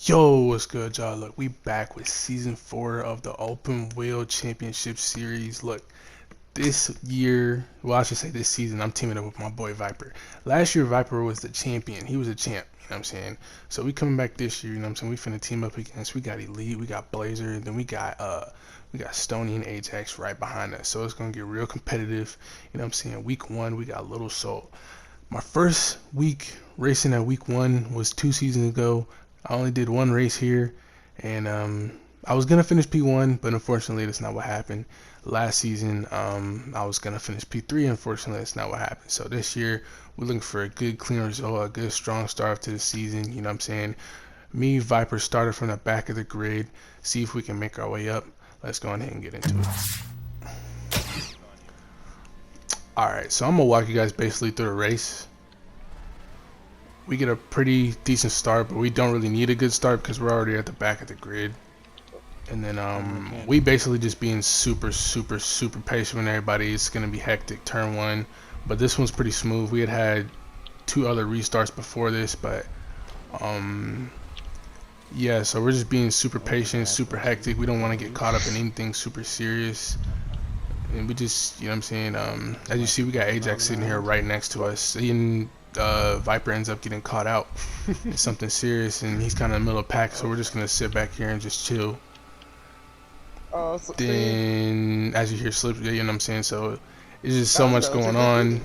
Yo, what's good, y'all? Look, we back with season 4 of the Open Wheel Championship Series. Look, this year, well, I should say this season, I'm teaming up with my boy Viper. Last year, Viper was the champion. He was a champ, you know what I'm saying? So we coming back this year, you know what I'm saying? We finna team up against, we got Elite, we got Blazer, and then we got Stony and Ajax right behind us. So it's gonna get real competitive, you know what I'm saying? Week 1, we got Little Soul. My first week racing at week 1 was 2 seasons ago. I only did one race here, and I was gonna finish P1, but unfortunately, that's not what happened. Last season, I was gonna finish P3. Unfortunately, that's not what happened. So this year, we're looking for a good, clean result, a good, strong start to the season. You know what I'm saying? Me, Viper started from the back of the grid. See if we can make our way up. Let's go ahead and get into it. All right, so I'm gonna walk you guys basically through the race. We get a pretty decent start, but we don't really need a good start because we're already at the back of the grid. And then we basically just being super patient with everybody. It's gonna be hectic turn 1, but this one's pretty smooth. We had 2 other restarts before this, but yeah, so we're just being super patient, super hectic. We don't want to get caught up in anything super serious. And we just, you know what I'm saying, as you see, we got Ajax sitting here right next to us. Viper ends up getting caught out in something serious, and he's kind of in the middle of the pack, so we're just going to sit back here and just chill. Then, as you hear slip, you know what I'm saying, so it's just so much going on.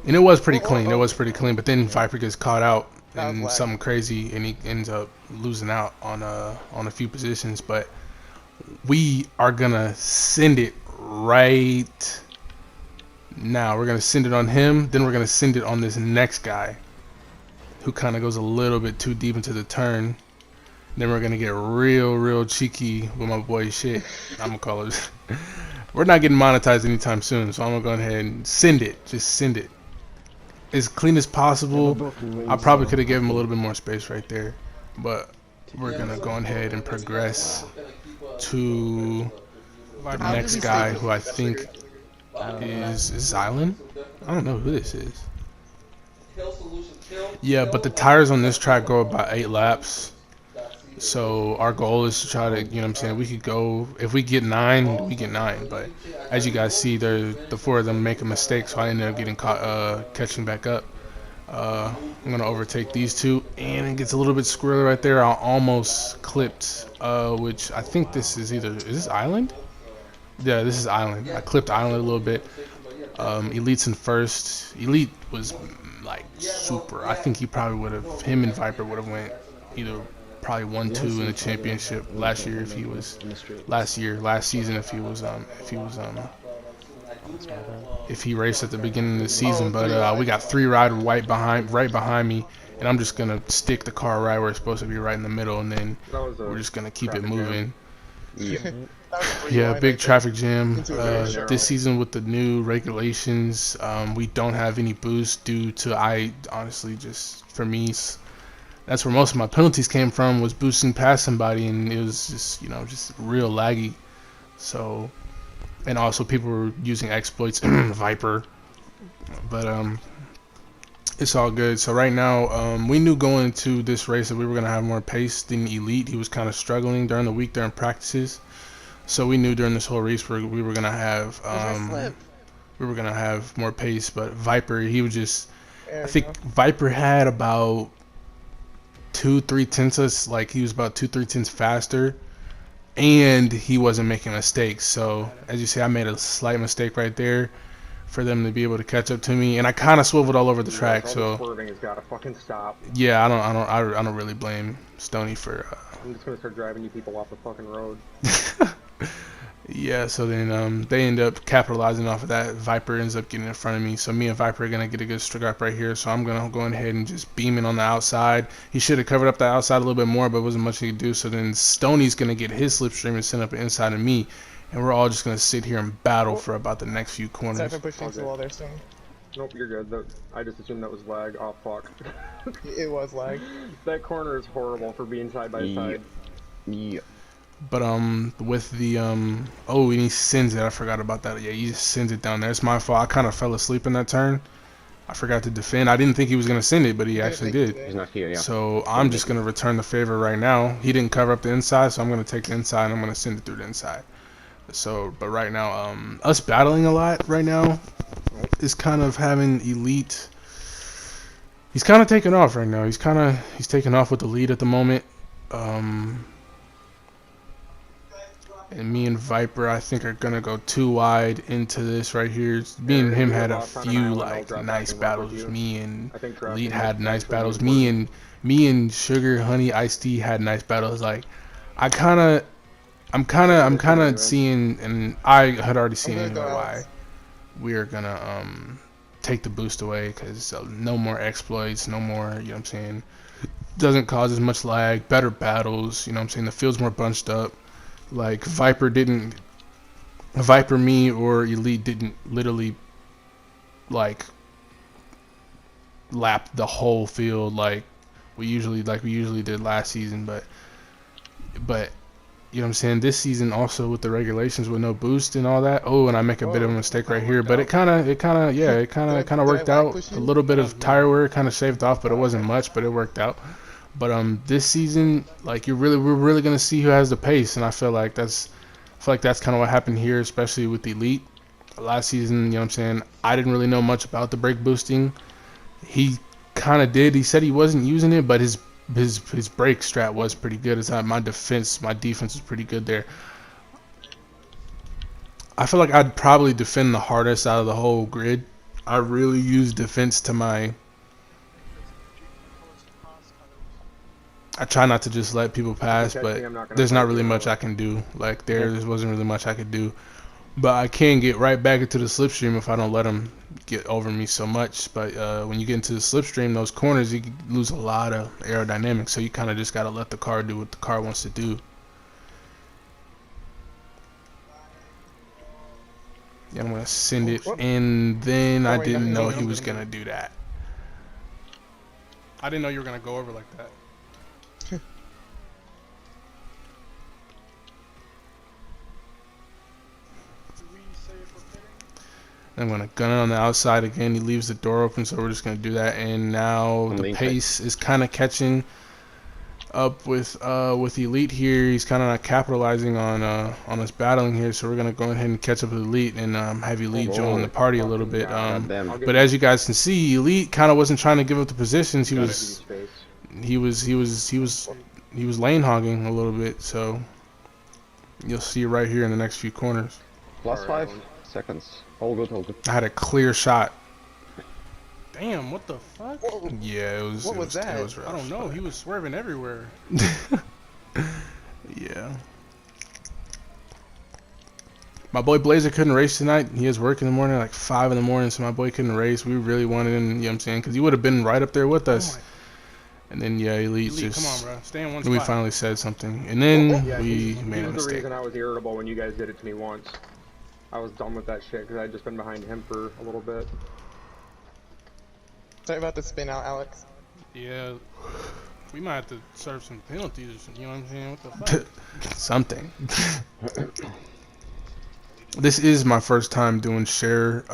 And it was pretty clean, but then Viper gets caught out in something crazy, and he ends up losing out on a few positions, but we are going to send it right now. We're going to send it on him, then we're going to send it on this next guy who kind of goes a little bit too deep into the turn. Then we're going to get real cheeky with my boy shit. I'm going to call it. We're not getting monetized anytime soon, so I'm going to go ahead and send it. Just send it. As clean as possible. I probably could have given him a little bit more space right there, but we're going to go ahead and progress to the next guy, who I think is this Island? I don't know who this is. Yeah, but the tires on this track go about 8 laps. So our goal is to try to, you know what I'm saying, we could go, if we get 9, we get 9. But as you guys see, the 4 of them make a mistake, so I ended up getting caught, catching back up. I'm going to overtake these 2, and it gets a little bit squirrely right there. I almost clipped, which I think this is is this Island? Yeah, this is Island. I clipped Island a little bit. Elite's in first. Elite was like super. I think he probably would have, him and Viper would have went either probably 1-2 in the championship last year if he was last season if he raced at the beginning of the season. But we got 3 riders right behind me, and I'm just gonna stick the car right where it's supposed to be, right in the middle, and then we're just gonna keep it moving. Yeah, big traffic jam. This season with the new regulations, we don't have any boost due to, I honestly, just for me, that's where most of my penalties came from, was boosting past somebody, and it was just, you know, just real laggy. So, and also people were using exploits, Viper, but it's all good. So right now, we knew going into this race that we were gonna have more pace than Elite. He was kind of struggling during the week during practices. So we knew during this whole race we were gonna have more pace, but Viper, he was just, I think Viper had about 2-3 tenths, like he was about 2-3 tenths faster, and he wasn't making mistakes. So as you see, I made a slight mistake right there for them to be able to catch up to me, and I kind of swiveled all over the track. So yeah, I don't really blame Stony for. I'm just gonna start driving you people off the fucking road. Yeah, so then they end up capitalizing off of that. Viper ends up getting in front of me, so me and Viper are gonna get a good strike right here. So I'm gonna go ahead and just beam it on the outside. He should have covered up the outside a little bit more, but wasn't much he could do. So then Stoney's gonna get his slipstream and send up inside of me, and we're all just gonna sit here and battle for about the next few corners. Nope, you're good. I just assumed that was lag. Oh fuck. It was lag. That corner is horrible for being side by side. Yeah. But with the and he sends it. I forgot about that. Yeah, he just sends it down there. It's my fault. I kind of fell asleep in that turn, I forgot to defend. I didn't think he was going to send it, but he actually did. He's not here, yeah. So I'm just going to return the favor right now. He didn't cover up the inside, so I'm going to take the inside and I'm going to send it through the inside. So, but right now, us battling a lot right now is kind of having Elite. He's kind of taking off right now. He's taking off with the lead at the moment. And me and Viper, I think, are gonna go too wide into this right here. Me and him had a few like nice battles. Me and Elite had nice battles. Me and Sugar, Honey, Iced Tea had nice battles. Like, I'm kind of seeing, and I had already seen anyway why we are gonna take the boost away, because no more exploits, no more, you know what I'm saying. Doesn't cause as much lag. Better battles, you know what I'm saying. The field's more bunched up. Like Viper, me or Elite didn't literally like lap the whole field like we usually did last season, but you know what I'm saying, this season also with the regulations with no boost and all that. Oh, and I make a bit of a mistake right here, but it kind of worked out. A little bit of tire wear kind of shaved off, but it wasn't much, but it worked out. But this season, like, we're really gonna see who has the pace, and I feel like that's kind of what happened here, especially with the Elite. Last season, you know what I'm saying, I didn't really know much about the brake boosting. He kind of did. He said he wasn't using it, but his brake strat was pretty good. It's not my defense was pretty good there. I feel like I'd probably defend the hardest out of the whole grid. I really use defense to my. I try not to just let people pass, but there's not really much I can do. Like, there wasn't really much I could do. But I can get right back into the slipstream if I don't let them get over me so much. But when you get into the slipstream, those corners, you lose a lot of aerodynamics. So you kind of just got to let the car do what the car wants to do. Yeah, I'm going to send it. And then I didn't know he was going to do that. I didn't know you were going to go over like that. I'm going to gun it on the outside again. He leaves the door open, so we're just going to do that. And now the pace is kind of catching up with Elite here. He's kind of not capitalizing on us battling here, so we're going to go ahead and catch up with Elite and have Elite join the party a little bit. But as you guys can see, Elite kind of wasn't trying to give up the positions. He was lane hogging a little bit, so you'll see it right here in the next few corners. Plus 5 seconds. All good, all good. I had a clear shot. Damn, what the fuck? Whoa. Yeah, it was. What was that? It was rough. I don't know. He was swerving everywhere. Yeah. My boy Blazer couldn't race tonight. He has work in the morning, like 5 in the morning, so my boy couldn't race. We really wanted him, you know what I'm saying? Because he would have been right up there with us. And then, yeah, Elite just... Come on, bro. Stay in one spot. We finally said something. And then we made a mistake. That's the reason I was irritable when you guys did it to me once. I was done with that shit because I had just been behind him for a little bit. Sorry about the spin out, Alex. Yeah, we might have to serve some penalties or something, you know what I'm saying? What the fuck? Something. This is my first time doing share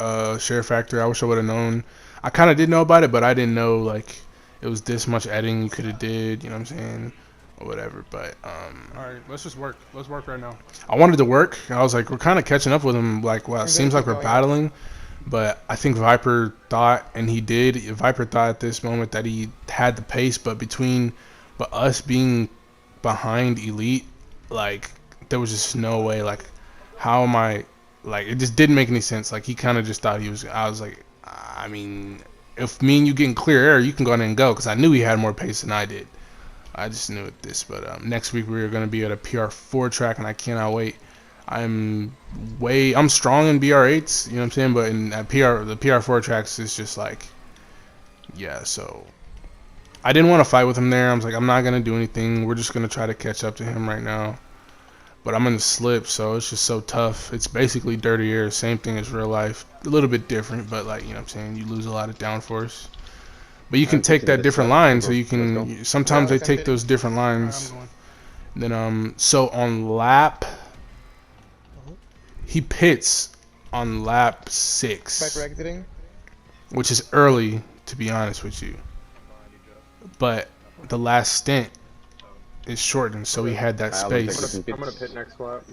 factor. I wish I would have known. I kind of did know about it, but I didn't know, like, it was this much editing you could have did, you know what I'm saying? Or whatever, but alright, let's just work. Let's work right now. I wanted to work. I was like, we're kind of catching up with him. Like, well, it seems like we're battling, but I think Viper thought, and he did. Viper thought at this moment that he had the pace, but us being behind Elite, like, there was just no way. Like, how am I? Like, it just didn't make any sense. Like, he kind of just thought he was. I was like, I mean, if me and you getting clear air, you can go ahead and go, because I knew he had more pace than I did. I just knew it this, but next week we are going to be at a PR4 track, and I cannot wait. I'm strong in BR8s, you know what I'm saying, but in the PR4 tracks is just like, yeah, so I didn't want to fight with him there. I was like, I'm not going to do anything. We're just going to try to catch up to him right now. But I'm in the slip, so it's just so tough. It's basically dirty air, same thing as real life. A little bit different, but, like, you know what I'm saying, you lose a lot of downforce. But you can take that different line, so you can. Sometimes they take those different lines. Then so on lap, he pits on lap 6. Viper exiting. which is early to be honest with you. But the last stint is shortened, so we had that space. I'm gonna pit next lap.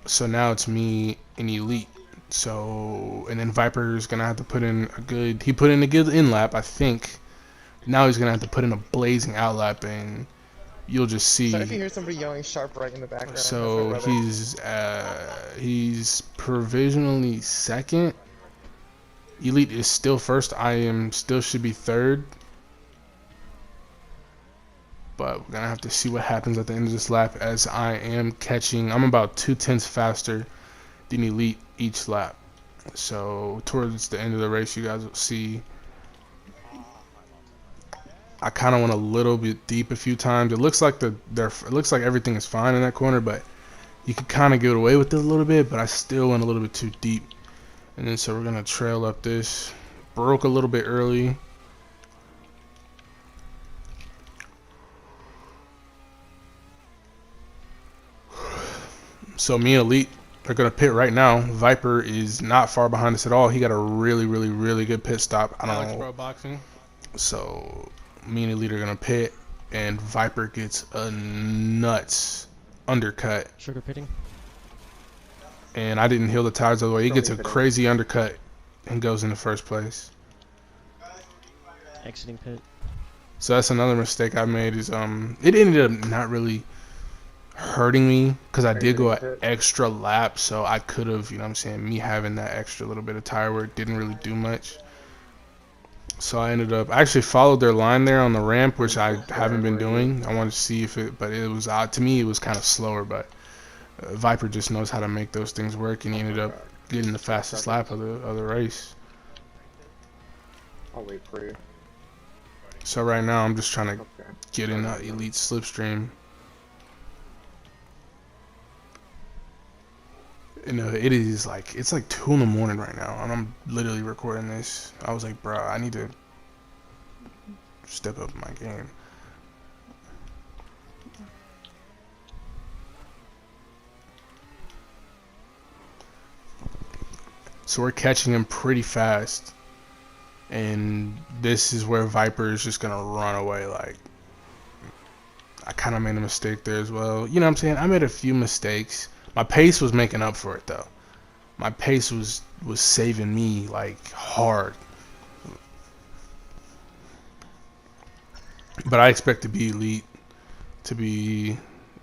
So now it's me and Elite. So and then Viper's gonna have to put in a good. He put in a good in lap, I think. Now he's gonna have to put in a blazing out lap, and you'll just see. So if you hear somebody yelling sharp right in the background. So he's provisionally second. Elite is still first. I am still should be third. But we're gonna have to see what happens at the end of this lap, as I am catching. I'm about 2/10 faster than Elite each lap. So towards the end of the race, you guys will see. I kind of went a little bit deep a few times. It looks like it looks like everything is fine in that corner, but you could kind of get away with it a little bit. But I still went a little bit too deep, and then so we're gonna trail up this. Broke a little bit early. So me and Elite are gonna pit right now. Viper is not far behind us at all. He got a really good pit stop. I don't know. Pro boxing. So me and Elite are gonna pit, and Viper gets a nuts undercut. Sugar pitting. And I didn't heal the tires all the way. He gets a crazy undercut and goes into first place. Exiting pit. So that's another mistake I made. Is it ended up not really hurting me because I did go an extra lap, so I could have, you know what I'm saying, me having that extra little bit of tire wear didn't really do much. So I actually followed their line there on the ramp, which I haven't been doing. I wanted to see if it, but it was to me it was kind of slower, but Viper just knows how to make those things work, and he ended up getting the fastest lap of the race. I'll wait for you. So right now I'm just trying to get in the Elite slipstream. And it is like, it's like 2 in the morning right now, and I'm literally recording this. I was like, bro, I need to step up my game. So we're catching him pretty fast, and this is where Viper is just gonna run away. Like, I kind of made a mistake there as well. You know what I'm saying? I made a few mistakes. My pace was making up for it though. My pace was saving me like hard. But I expect to be Elite, to be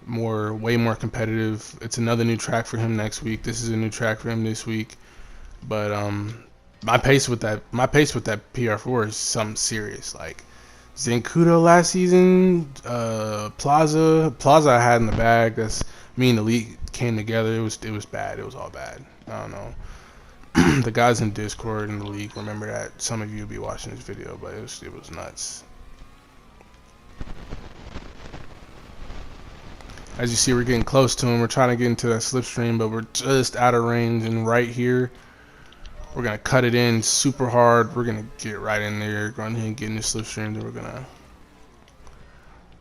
way more competitive. It's another new track for him next week. This is a new track for him this week. But my pace with that PR4 is something serious. Like Zancudo last season, Plaza I had in the bag. That's me and Elite came together. It was bad. It was all bad. I don't know. The guys in Discord in the league remember that. Some of you will be watching this video, but it was nuts. As you see, we're getting close to him. We're trying to get into that slipstream, but we're just out of range. And right here, we're gonna cut it in super hard. We're gonna get right in there, go ahead and get in the slipstream. Then we're gonna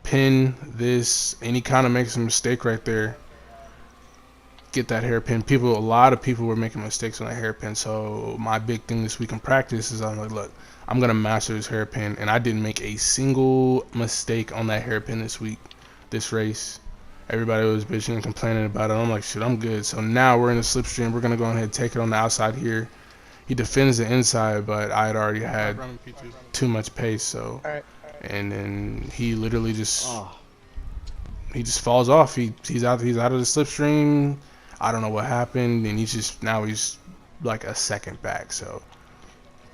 pin this, and he kind of makes a mistake right there. Get that hairpin. A lot of people were making mistakes on that hairpin. So my big thing this week in practice is I'm like, look, I'm gonna master this hairpin, and I didn't make a single mistake on that hairpin this race. Everybody was bitching and complaining about it. I'm like, shit, I'm good. So now we're in the slipstream. We're gonna go ahead and take it on the outside here. He defends the inside, but I had already had too much pace. So, and then he literally just he just falls off. He's out of the slipstream. I don't know what happened, and he's like a second back. So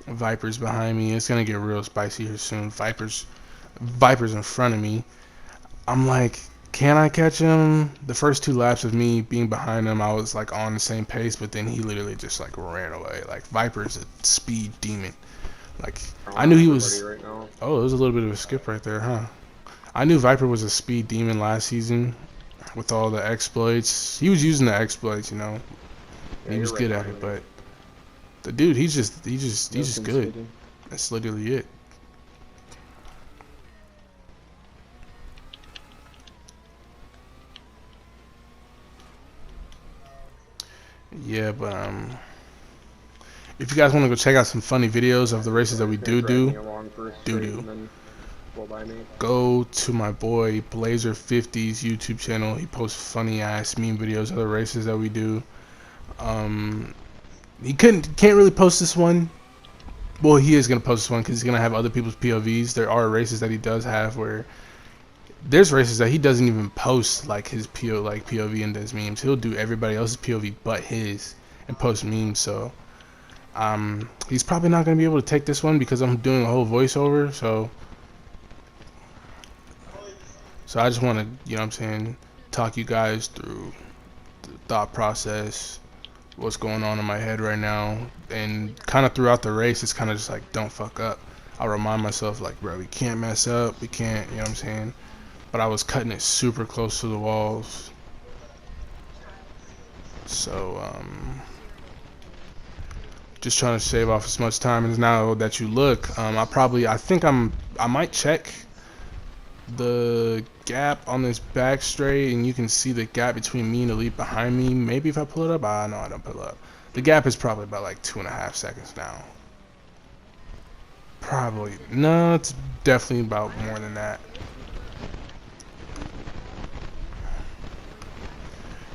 Viper's behind me. It's gonna get real spicy here soon. Viper's in front of me. I'm like, can I catch him? The first 2 laps of me being behind him, I was like on the same pace, but then he literally just like ran away. Like Viper's a speed demon. Like I knew he was. Right now. Oh, it was a little bit of a skip right there, huh? I knew Viper was a speed demon last season with all the exploits. He was using the exploits, you know. Yeah, he was good at it, but the dude, he's just good. That's literally it. Yeah, but If you guys want to go check out some funny videos of the races that we do, go to my boy Blazer50's YouTube channel. He posts funny ass meme videos of the races that we do. He can't really post this one. Well, he is gonna post this one because he's gonna have other people's POVs. There are races that he does have where there's races that he doesn't even post like his POV and does memes. He'll do everybody else's POV but his and post memes. So he's probably not gonna be able to take this one because I'm doing a whole voiceover. So I just want to, you know what I'm saying, talk you guys through the thought process, what's going on in my head right now, and kind of throughout the race, it's kind of just like, don't fuck up. I'll remind myself like, bro, we can't mess up, we can't, you know what I'm saying. But I was cutting it super close to the walls, so just trying to save off as much time. And now that you look, I might check the gap on this back straight, and you can see the gap between me and the lead behind me. Maybe if I pull it up, no, I don't pull it up. The gap is probably about like 2.5 seconds now. Probably no, it's definitely about more than that.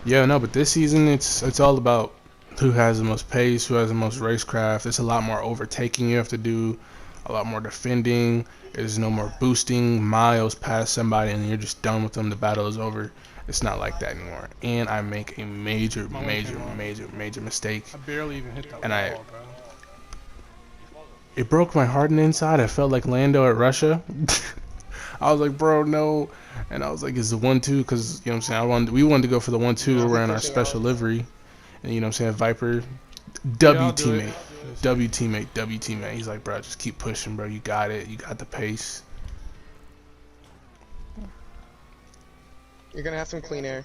Yeah, no, but this season it's all about who has the most pace, who has the most racecraft. It's a lot more overtaking you have to do, a lot more defending. There's no more boosting miles past somebody and you're just done with them. The battle is over. It's not like that anymore. And I make a major mistake. I barely even hit that and wall, bro. It broke my heart on the inside. I felt like Lando at Russia. I was like, bro, no. And I was like, it's the 1-2 because, you know what I'm saying, we wanted to go for the 1-2. We're in our special livery. And, you know what I'm saying, Viper, W teammate. He's like, bro, just keep pushing, bro. You got it. You got the pace. You're gonna have some clean air.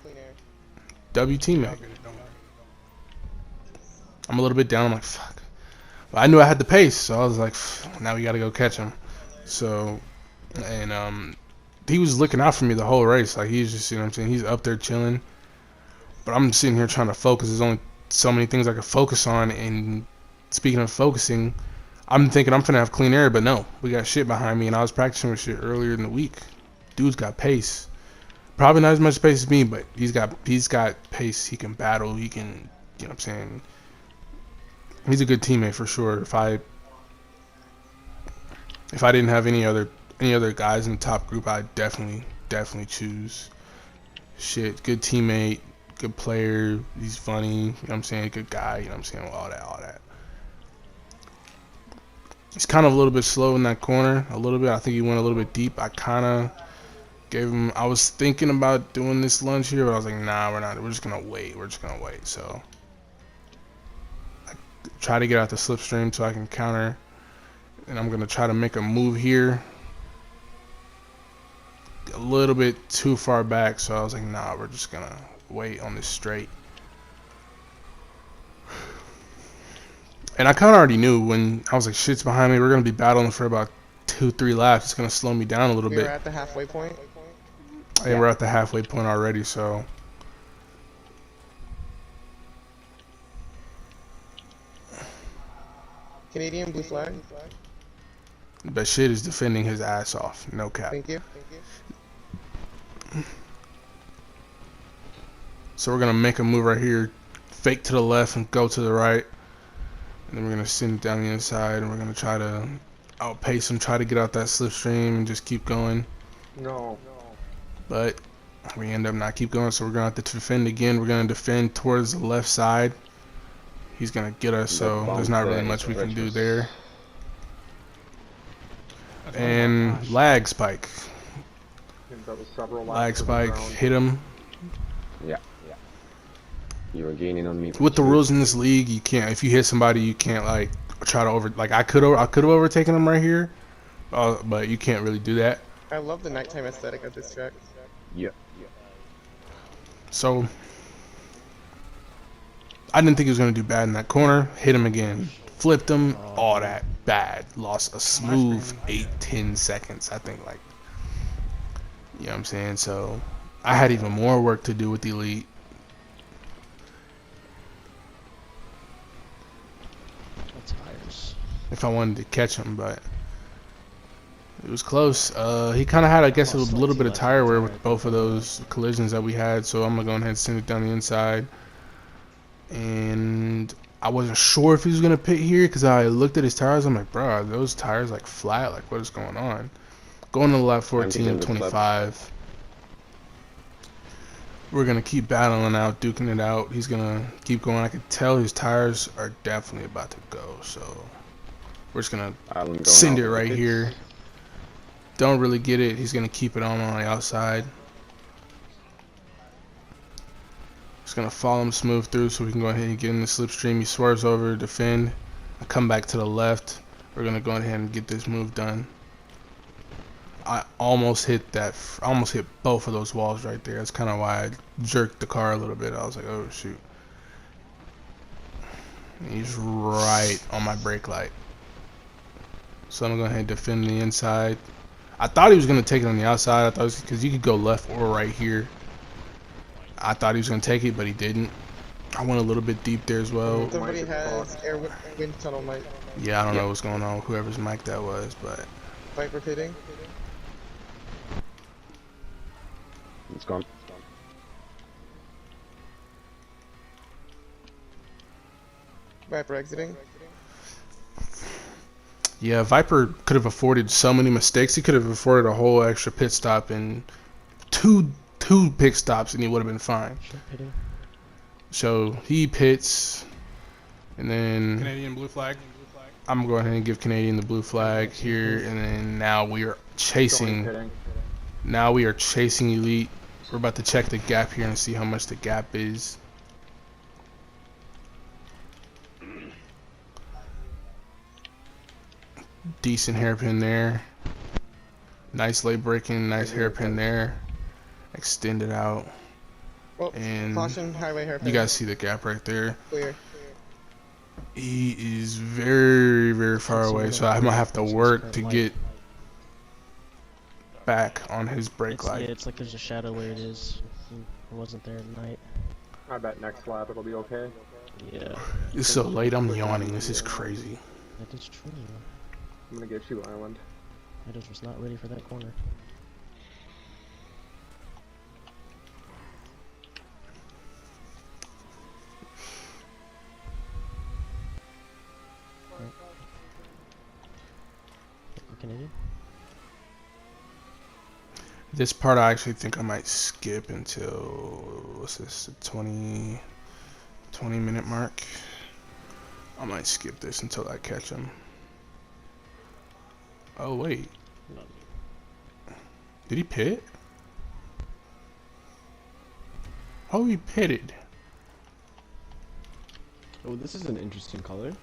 W teammate. I'm a little bit down. I'm like, fuck. But I knew I had the pace, so I was like, now we gotta go catch him. So, and he was looking out for me the whole race. Like, he's just, you know what I'm saying, he's up there chilling. But I'm sitting here trying to focus. There's only so many things I could focus on. And speaking of focusing, I'm thinking I'm finna have clean air, but no, we got shit behind me, and I was practicing with shit earlier in the week. Dude's got pace. Probably not as much pace as me, but he's got pace. He can battle. He can, you know what I'm saying. He's a good teammate for sure. If I didn't have any other guys in the top group, I'd definitely choose. Shit, good teammate, good player. He's funny. You know what I'm saying. Good guy. You know what I'm saying. All that. He's kind of a little bit slow in that corner. A little bit. I think he went a little bit deep. I kind of gave him. I was thinking about doing this lunge here, but I was like, nah, we're not. We're just gonna wait. So I try to get out the slipstream so I can counter, and I'm gonna try to make a move here. A little bit too far back, so I was like, nah, we're just gonna wait on this straight. And I kind of already knew when I was like, shit's behind me. We're going to be battling for about 2-3 laps. It's going to slow me down a little bit. We're at the halfway point? And we're at the halfway point already, so. Canadian blue flag. But shit is defending his ass off. No cap. Thank you. So we're going to make a move right here. Fake to the left and go to the right. And then we're going to send it down the inside, and we're going to try to outpace him, try to get out that slipstream, and just keep going. No. But we end up not keep going, so we're going to have to defend again. We're going to defend towards the left side. He's going to get us, so there's not really much we can do there. And lag spike. Lag spike, hit him. Yeah. You were gaining on me. With the rules in this league, you can't. If you hit somebody, you can't like try to over. Like I could have overtaken him right here, but you can't really do that. I love the nighttime aesthetic of this track. Yeah. So I didn't think he was gonna do bad in that corner. Hit him again, flipped him. All that bad. Lost a smooth 8-10 seconds. I think like. You know what I'm saying? So I had even more work to do with the elite. if I wanted to catch him, but it was close. He kind of had, I guess, a little bit of tire wear with both of those collisions that we had, so I'm gonna go ahead and send it down the inside. And I wasn't sure if he was gonna pit here because I looked at his tires. I'm like, bro, are those tires like flat? Like, what is going on? Going to lap 14, 25. We're gonna keep battling out, duking it out. He's gonna keep going. I could tell his tires are definitely about to go, so we're just gonna send it right here. Don't really get it. He's gonna keep it on the outside. Just gonna follow him smooth through so we can go ahead and get in the slipstream. He swerves over, defend. I come back to the left. We're gonna go ahead and get this move done. I almost hit that. I almost hit both of those walls right there. That's kind of why I jerked the car a little bit. I was like, oh shoot. And he's right on my brake light. So I'm gonna go ahead and defend the inside. I thought he was gonna take it on the outside. I thought because you could go left or right here. I thought he was gonna take it, but he didn't. I went a little bit deep there as well. Somebody has air wind tunnel mic. Yeah, I don't know what's going on with whoever's mic that was, but Viper pitting. It's gone. Viper exiting. yeah, Viper could have afforded so many mistakes. He could have afforded a whole extra pit stop and two pit stops, and he would have been fine. So he pits, and then Canadian blue flag. I'm going to go ahead and give Canadian the blue flag here, and then now we are chasing. Now we are chasing Elite. We're about to check the gap here and see how much the gap is. Decent hairpin there. Nice late braking, nice hairpin there. Extend it out. Well, And caution, highway hairpin. you guys see the gap right there. Clear. He is very, very far away, so I might have to work to get back on his brake light. Yeah, it's like there's a shadow where it is. It wasn't there at night. I bet next lap it'll be okay. Yeah, It's so late, I'm yawning. This is crazy. that is true. I'm gonna get you, Island. I just was not ready for that corner. Canadian? This part I actually think I might skip until, what's this, the 20 minute mark. I might skip this until I catch him. Oh wait, did he pit? Oh, he pitted. Oh, this is an interesting color.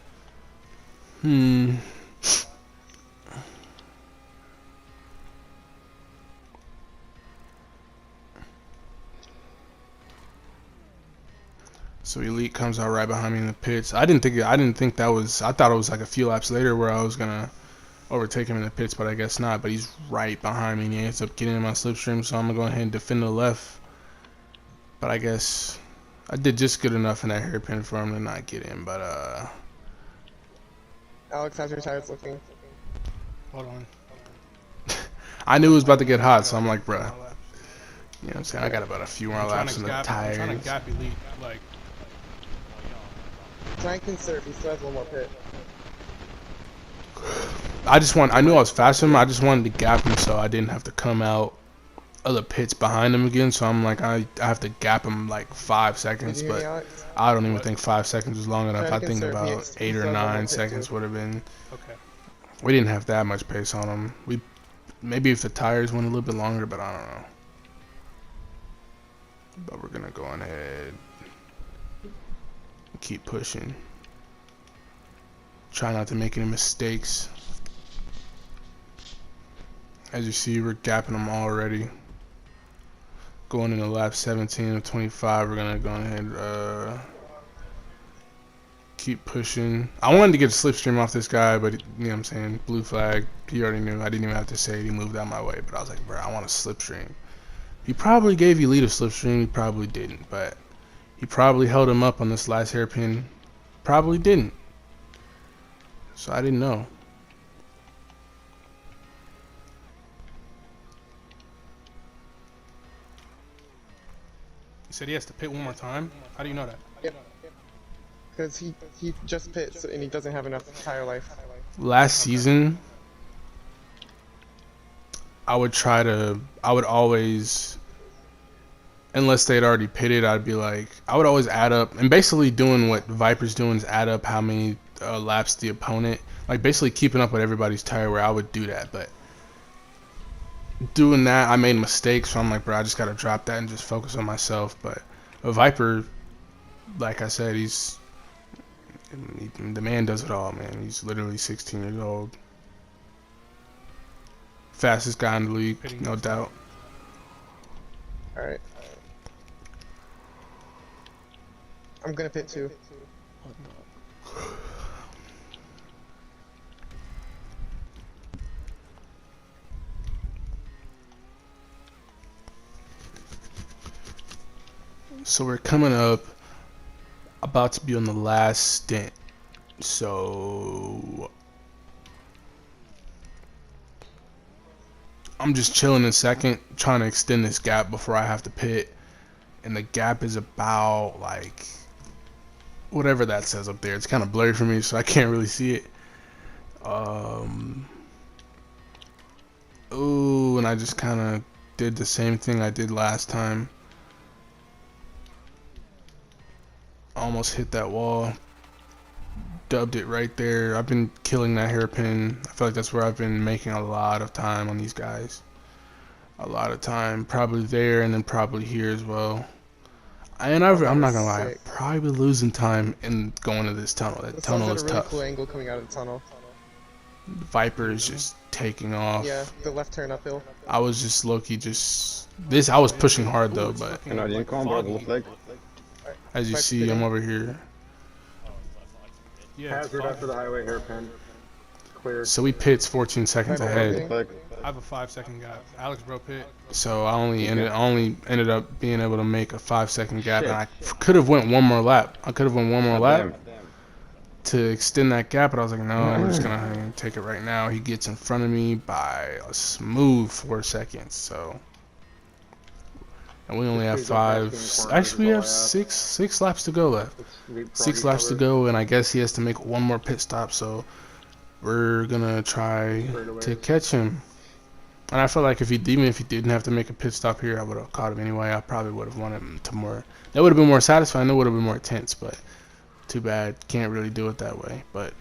So Elite comes out right behind me in the pits. I didn't think that was. I thought it was like a few laps later where I was gonna overtake him in the pits, but I guess not. But he's right behind me, and he ends up getting in my slipstream. So I'm gonna go ahead and defend the left. But I guess I did just good enough in that hairpin for him to not get in. But Alex has your tires looking. Hold on. I knew it was about to get hot, so I'm like, bruh. You know what I'm saying? I got about a few more I'm trying laps to in the gap. I'm trying tires. to gap Elite. Like, Try and conserve. He still has one more pit. I knew I was faster than him. I just wanted to gap him so I didn't have to come out of the pits behind him again. So I'm like, I have to gap him like 5 seconds, Did you hear me, but Alex? I don't even think 5 seconds was long enough. Try I to think conserve. about He 8 or still has one more 9 pit, seconds too. would have been. okay. We didn't have that much pace on him. Maybe if the tires went a little bit longer, but I don't know. But we're gonna go on ahead and keep pushing. Try not to make any mistakes. As you see, we're gapping them already. Going into lap 17 of 25, we're gonna go ahead and keep pushing. I wanted to get a slipstream off this guy, but you know what I'm saying, blue flag. He already knew. I didn't even have to say it. He moved out my way, but I was like, bro, I want a slipstream. He probably gave Elite a slipstream. He probably didn't, but he probably held him up on this last hairpin. Probably didn't. So I didn't know. He said he has to pit one more time. How do you know that? Because he just pits and he doesn't have enough tire life. Last season, I would always, unless they'd already pitted, I'd be like, I would always add up, and basically doing what Viper's doing is add up how many laps the opponent, like basically keeping up with everybody's tire wear. I would do that, but doing that, I made mistakes, so I'm like, bro, I just gotta drop that and just focus on myself. But Viper, like I said, the man does it all, man. He's literally 16 years old. Fastest guy in the league, no doubt. Alright. I'm gonna pit too. So we're coming up, about to be on the last stint. So I'm just chilling in second, trying to extend this gap before I have to pit. And the gap is about like whatever that says up there. It's kind of blurry for me, so I can't really see it. Ooh, and I just kind of did the same thing I did last time. Almost hit that wall. Dubbed it right there. I've been killing that hairpin. I feel like that's where I've been making a lot of time on these guys. A lot of time. Probably there and then probably here as well. I'm not gonna lie, I'm probably losing time in going to this tunnel. That tunnel is got a really tough. cool angle coming out of the tunnel. Viper is just taking off. Yeah, the left turn uphill. I was just low-key I was pushing hard though, but as you see, I'm over here. Yeah. Hazard after the highway hairpin. Clear. So we pits 14 seconds ahead. I have a 5-second gap. Alex bro pit. So I only ended up being able to make a 5-second gap, and I could have went one more lap. To extend that gap, but I was like, no, I'm just gonna take it right now. He gets in front of me by a smooth 4 seconds. So, and we only have 5. Actually, we have six laps to go left. 6 laps to go, and I guess he has to make one more pit stop. So we're gonna try to catch him. And I feel like even if he didn't have to make a pit stop here, I would have caught him anyway. I probably would have wanted him to more. That would have been more satisfying. That would have been more intense, but too bad. Can't really do it that way. But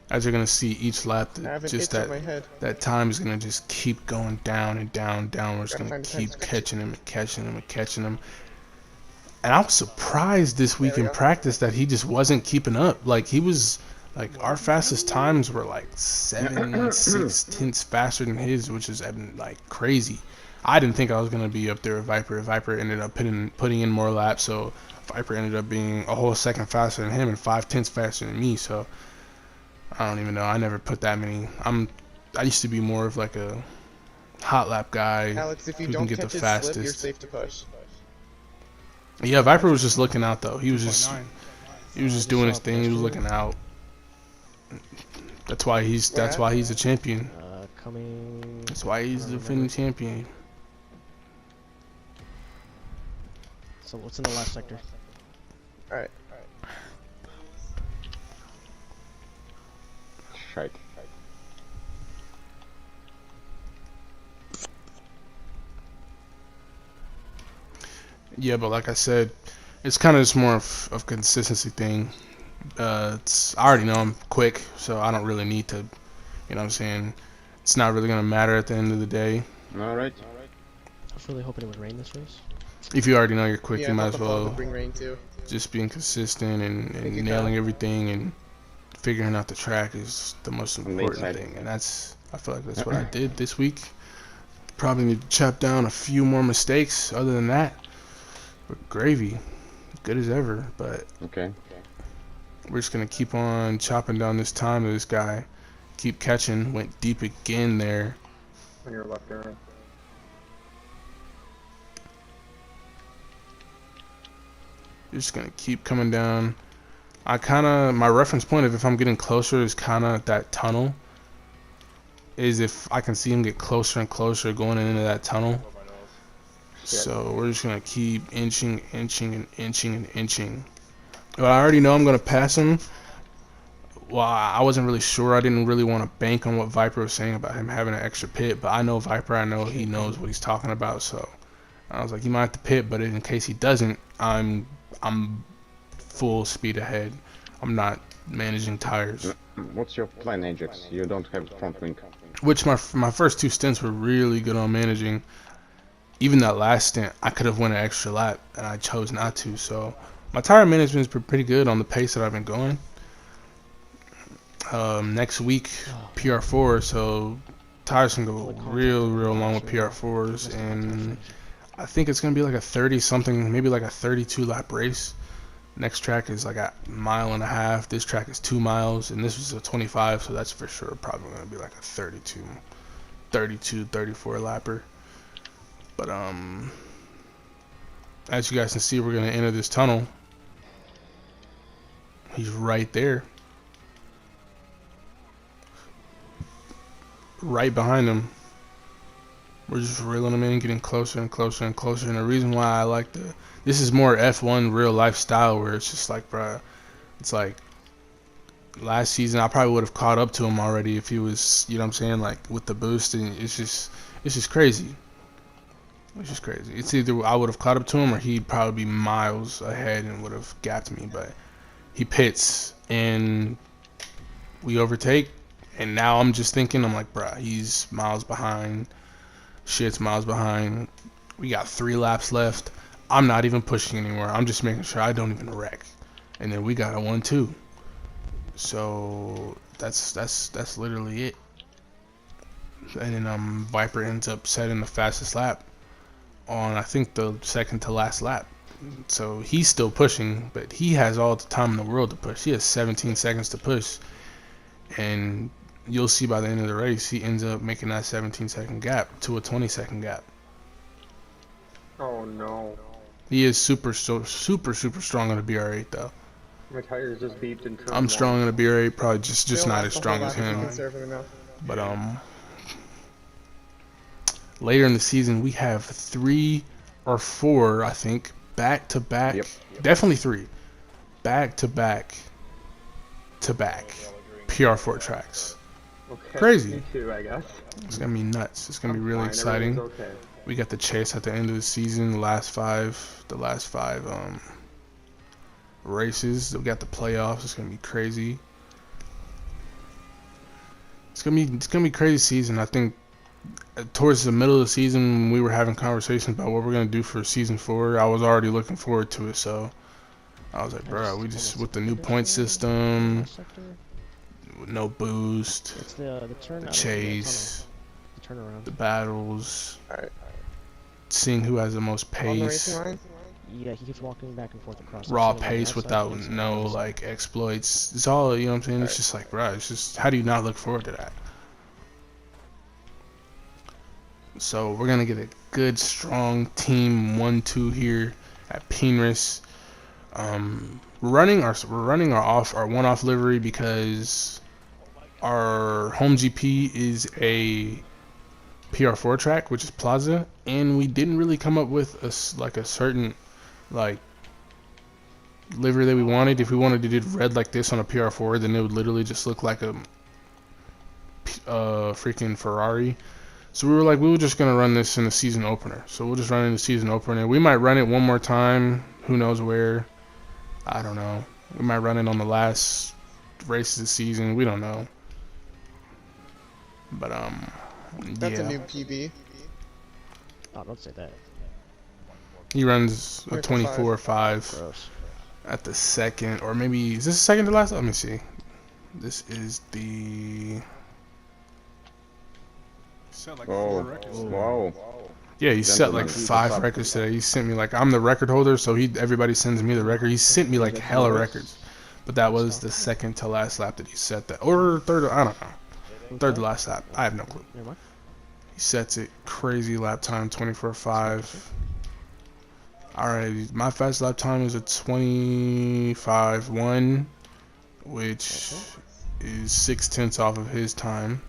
as you're gonna see each lap, that time is gonna just keep going down and down and down. We're just gonna keep catching him and catching him and catching him. And I was surprised this week in practice that he just wasn't keeping up. Like he was, like our fastest times were like 7/6 faster than his, which is like crazy. I didn't think I was gonna be up there with Viper. Viper ended up putting in more laps, so Viper ended up being a whole second faster than him and 5/10 faster than me. So I don't even know. I never put that many. I used to be more of like a hot lap guy. Alex, if you who don't can get catch the his fastest. slip, you're safe to push. Yeah, Viper was just looking out though. He was just doing his thing. He was looking out. That's why he's a champion. Coming. That's why he's the defending champion. So what's in the last sector? Alright. Shite. Yeah, but like I said, it's kind of just more of consistency thing. I already know I'm quick, so I don't really need to, you know what I'm saying? It's not really going to matter at the end of the day. Alright. I was really hoping it would rain this race. If you already know you're quick, Yeah, you I might thought as the fog well would bring rain too. just being consistent and you, nailing Kyle. everything and figuring out the track is the most important exciting. thing. And I feel like that's what I did this week. Probably need to chop down a few more mistakes. Other than that, we're gravy. Good as ever, but Okay. we're just going to keep on chopping down this time to this guy. Keep catching. Went deep again there. On your left arrow. You're just gonna keep coming down. My reference point of if I'm getting closer is kind of that tunnel. Is if I can see him get closer and closer going into that tunnel. So we're just gonna keep inching, inching, and inching, and inching. Well, I already know I'm gonna pass him. Well, I wasn't really sure. I didn't really want to bank on what Viper was saying about him having an extra pit, but I know Viper. I know he knows what he's talking about. So I was like, he might have to pit, but in case he doesn't, I'm full speed ahead. I'm not managing tires. What's your plan, Ajax? You don't have front wing. Which my first 2 stints were really good on managing. Even that last stint, I could have went an extra lap, and I chose not to. So my tire management has been pretty good on the pace that I've been going. Next week, PR4, so tires can go real long with PR4s, and I think it's gonna be like a 30-something, maybe like a 32 lap race. Next track is like a 1.5 miles. This track is 2 miles, and this was a 25, so that's for sure probably gonna be like a 32, 34 lapper. But as you guys can see, we're gonna enter this tunnel. He's right there. Right behind him. We're just reeling him in, getting closer and closer and closer. And the reason why I like this is more F1 real life style, where it's just like, bruh, it's like last season I probably would have caught up to him already if he was, you know what I'm saying, like with the boost, and it's just crazy. It's just crazy. It's either I would have caught up to him or he'd probably be miles ahead and would have gapped me, but he pits and we overtake. And now I'm just thinking, I'm like, bruh, he's miles behind. Shit's miles behind. We got 3 laps left. I'm not even pushing anymore. I'm just making sure I don't even wreck. And then we got a 1-2. So that's literally it. And then Viper ends up setting the fastest lap on, I think, the second to last lap. So he's still pushing, but he has all the time in the world to push. He has 17 seconds to push. And you'll see by the end of the race, he ends up making that 17-second gap to a 20-second gap. Oh no. He is super strong on a BR8 though. My tires just beeped and turned. I'm strong on a BR8, probably just not as strong as him. Enough. But later in the season, we have 3 or 4, I think, back to back. Yep. Definitely 3, back to back PR4 tracks. Okay, Crazy. Me too, I guess. It's gonna be nuts. It's gonna be really Fine, exciting. everything's okay. We got the chase at the end of the season. The last five races. We got the playoffs. It's gonna be crazy. It's gonna be crazy season. I think towards the middle of the season, we were having conversations about what we're gonna do for season 4. I was already looking forward to it, so I was like, bro, we just with the new point system, with no boost, It's the turn the out chase, of the turnaround. the battles, Alright. seeing who has the most On the pace, racing line? Yeah, he keeps walking back and forth across. raw the pace without no like exploits. It's all, you know what I'm saying. It's just like, bro, it's just, how do you not look forward to that? So we're gonna get a good strong team 1-2 here at Prix. We're running our one-off livery because our home GP is a PR4 track, which is Plaza, and we didn't really come up with a certain like livery that we wanted. If we wanted to do red like this on a PR4, then it would literally just look like a freaking Ferrari. So we were like, we were just gonna run this in the season opener. So we'll just run in the season opener. We might run it one more time. Who knows where? I don't know. We might run it on the last race of the season. We don't know. But That's yeah. a new PB. Oh, don't say that. He runs a 24.5 Gross. at the second, or maybe is this the second to last? Let me see. This is the. Set like Oh, 4 records. wow. Yeah, he set like Gentlemen. 5 records today. He sent me like, I'm the record holder, so everybody sends me the record. He sent me like hella records, but that was the second to last lap that he set that, or third. I don't know. Third to last lap. I have no clue. Never mind. He sets it crazy lap time 24.5. Alright, my fast lap time is a 25.1, which is 6/10 off of his time,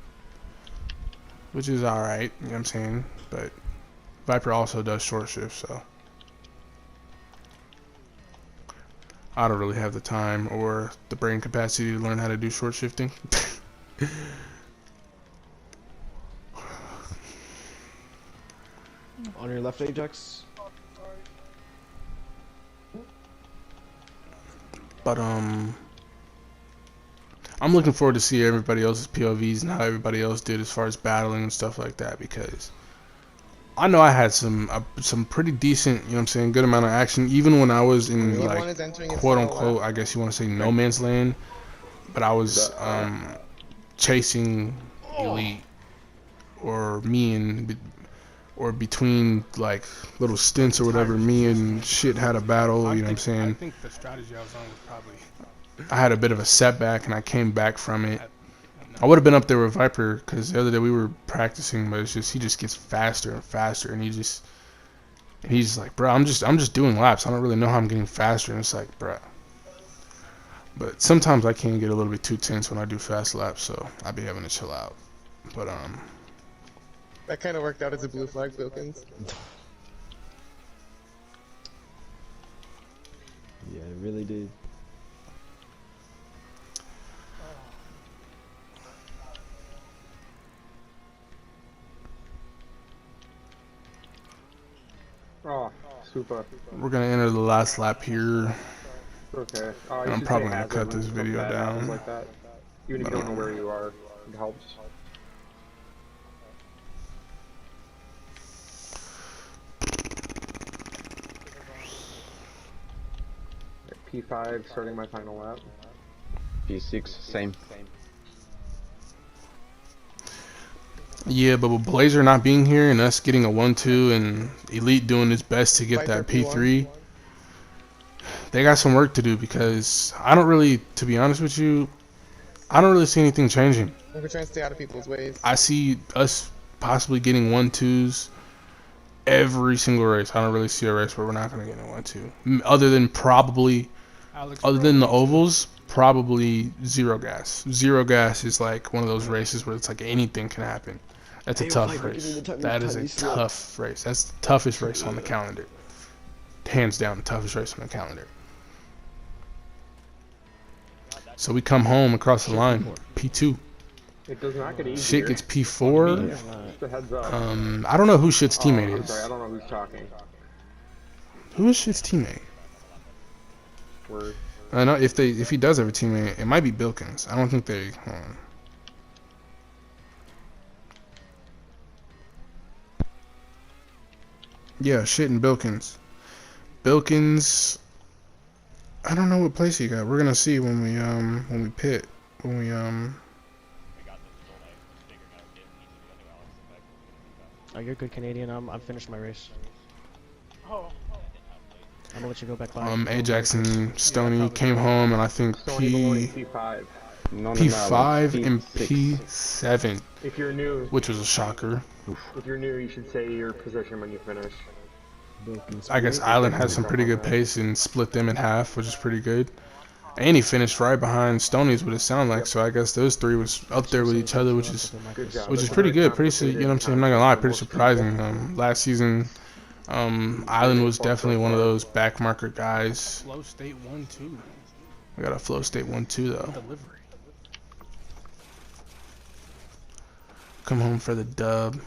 which is alright, you know what I'm saying? But Viper also does short shift, so I don't really have the time or the brain capacity to learn how to do short shifting. On your left, Ajax. But I'm looking forward to see everybody else's POVs and how everybody else did as far as battling and stuff like that, because I know I had some pretty decent, you know what I'm saying, good amount of action even when I was in Everyone like is entering its quote final unquote, lap. I guess you want to say no man's land, but I was chasing elite or or between like little stints or whatever, me and shit had a battle, you know what I'm I saying? think the strategy I was on was probably. I had a bit of a setback and I came back from it. I would have been up there with Viper because the other day we were practicing, but it's just he just gets faster and faster, and he's just like, bro, I'm just doing laps. I don't really know how I'm getting faster, and it's like, bro. But sometimes I can get a little bit too tense when I do fast laps, so I be having to chill out. But That kind of worked out as a blue flag, Wilkins. Yeah, it really did. Oh, super. we're gonna enter the last lap here. Okay. And I'm probably gonna cut this video down. Like that. Even if you don't know where you are, it helps. P5 starting my final lap. P6, same. Yeah, but with Blazer not being here and us getting a 1-2 and Elite doing his best to get Viper that P3, they got some work to do because I don't really, to be honest with you, I don't really see anything changing. We're trying to stay out of people's ways. I see us possibly getting 1-2s every single race. I don't really see a race where we're not going to get a 1-2. Other than the ovals, probably zero gas. Zero gas is like one of those races where it's like anything can happen. That's a tough race. That is a tough race. That's the toughest race on the calendar. Hands down, the toughest race on the calendar. So we come home across the line, P2. It does not get easier. Shit gets P4. Just a heads up. I don't know who Shit's teammate I'm is. sorry, I don't know who's talking. Who is Shit's teammate? Word. I know if he does have a teammate, it might be Bilkins. I don't think they. Hold on. Yeah, Shit and Bilkins. Bilkins. I don't know what place he got. We're gonna see when we pit. When we Oh, you're good, Canadian. I'm finished my race. I'm gonna let you go back by. Ajax and Stoney came home, and I think Sony Maloney P5. P5 and P7, If you're new, which was a shocker. if you're new, you should say your position when you finish. I guess Island has some pretty good pace and split them in half, which is pretty good. And he finished right behind Stoney's, what it sounded like. So I guess those three was up there with each other, which is pretty good. Pretty, you know what I'm saying? I'm not gonna lie, pretty surprising. Last season, Island was definitely one of those back marker guys. Flow state 1-2. We got a flow state 1-2 though. Delivery. Come home for the dub.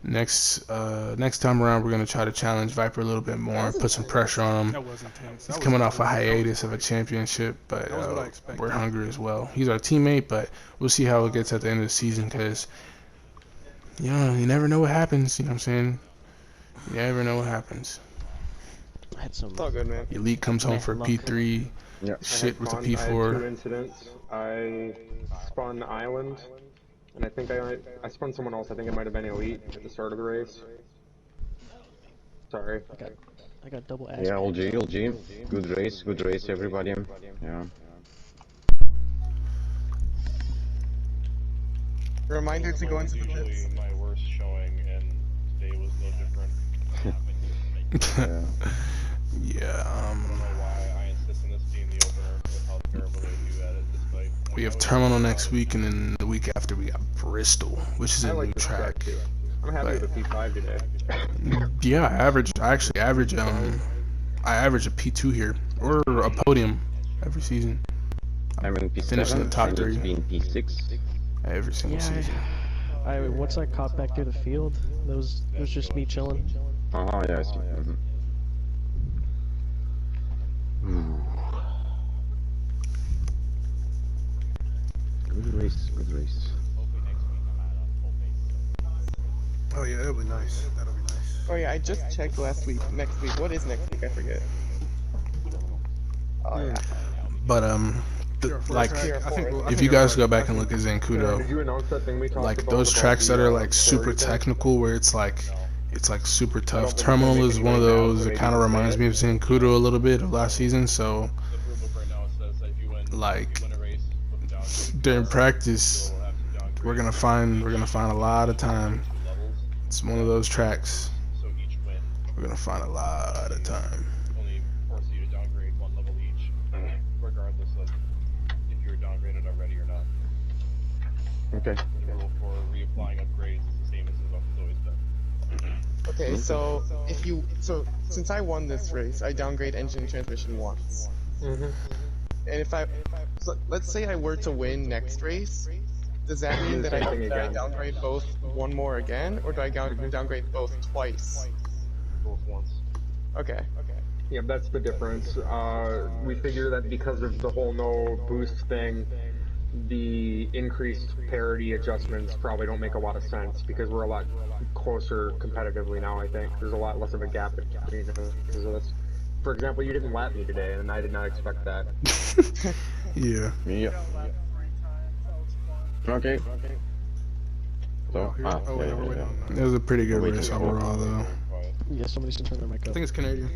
Next time around, we're gonna try to challenge Viper a little bit more, put some pressure on him. That was intense. He's coming off a hiatus of a championship, but That was what I expected. we're hungry as well. He's our teammate, but we'll see how it gets at the end of the season because, you know, you never know what happens. You know what I'm saying? You never know what happens. I had some. It's all good, man. Elite comes home for Luck. P3. Yeah. Shit with the I had two P4. incidents. I spun Island, and I think I spun someone else. I think it might have been Elite at the start of the race. Sorry. I got double ass. Yeah, LG. Good race, everybody. Yeah. Reminder to go into the pits. My worst showing, and today was no different. Yeah. Yeah. Why I insist on this being the opener with how terrible they do at it, despite We have Terminal next week, and then the week after we got Bristol, which is I a like new this track. too. I'm happy But with the P5 today. yeah, I actually average I average a P2 here or a podium every season. I'm in P7. Finishing the top I need three. to be in P6. Every single Yeah, season. once I caught back through the field, it was just me chilling. Oh, yeah, I see. Good race, good race. Oh yeah, that'll be nice. That'll be nice. Oh yeah, I just checked last week. Next week, what is next week? I forget. Oh yeah. But like I think if you guys go back and look at Zancudo, Did you announce that thing we talked like about? those about tracks the, that are like quarry super thing? technical, where it's like super tough. think Terminal it's is one of gonna make those. anybody It mad, kind of so reminds me of Zancudo a little bit of last season. So the rulebook right now says that if you win, like a race with the downgrade, during practice, you'll have to downgrade we're gonna find a lot of time. two levels. It's one of those tracks. So each win We're gonna find a lot of time. only forces you to downgrade one level each, regardless of if you're downgraded already or not. Okay. The rule for reapplying upgrades is the same as it's always been. Okay, so since I won this race, I downgrade engine and transmission once. Mhm. And so let's say I were to win next race, does that mean that I downgrade both one more again, or do I downgrade both twice? Both once. Okay. Yeah, that's the difference. We figure that because of the whole no boost thing, the increased parity adjustments probably don't make a lot of sense because we're a lot closer competitively now, I think. There's a lot less of a gap between us because of this. For example, you didn't lap me today, and I did not expect that. Yeah. Yeah. Okay. So, Oh wait, we're waiting on It was a pretty good Wait, race wait, overall, though. Yeah, somebody should turn their mic I up. think it's Canadian.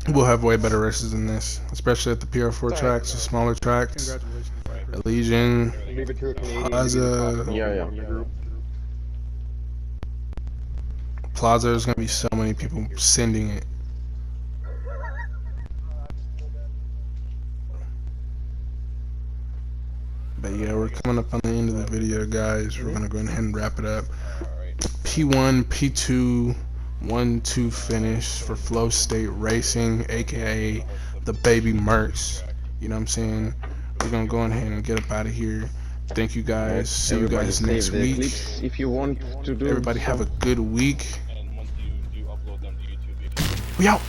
We'll have way better races than this, especially at the PR4 tracks, the smaller tracks. Congratulations. Elysian, Leave it to a Canadian. Plaza. Yeah. Plaza, there's gonna be so many people sending it. But yeah, we're coming up on the end of the video, guys. We're gonna go ahead and wrap it up. P1, P2, 1-2 finish for Flow State Racing, aka the Baby Mercs. You know what I'm saying? We're gonna go ahead and get up out of here. Thank you guys. See you Everybody guys save next the week. clips if you want to do. Everybody have a good week. And once you do upload them to YouTube, We out.